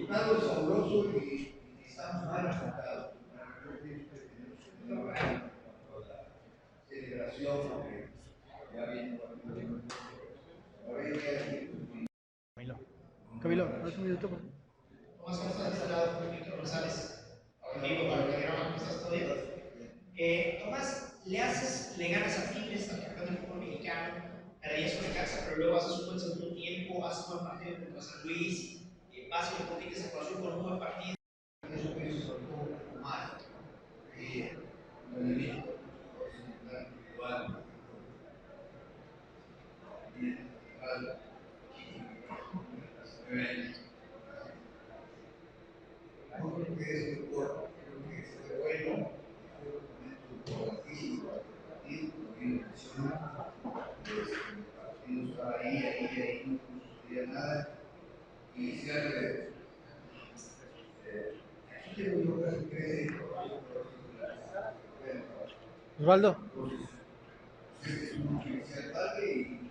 resultado es fabuloso y estamos mal enfocados. La celebración que va viendo. Camilo, ¿no un minuto, por favor? Tomás, ¿cómo estás? Este lado, Víctor González. Amigo para el Organigrama, ¿cómo estás? ¿Todo bien? Tomás, le ganas a Tigres, al campeón del fútbol mexicano, perdías con Necaxa, pero luego haces un buen segundo tiempo, haces un buen partido contra San Luis, vas y le compites a Cruz Azul con un buen partido. Eso que se tocó un poco más. Movimiento individual. No creo que es mejor, creo que fue bueno, fue un momento difícil para el partido, como bien mencionó, el partido estaba ahí, no sucedía nada, y cierre, aquí tengo yo casi 13 Osvaldo. entonces, es una inicial tarde y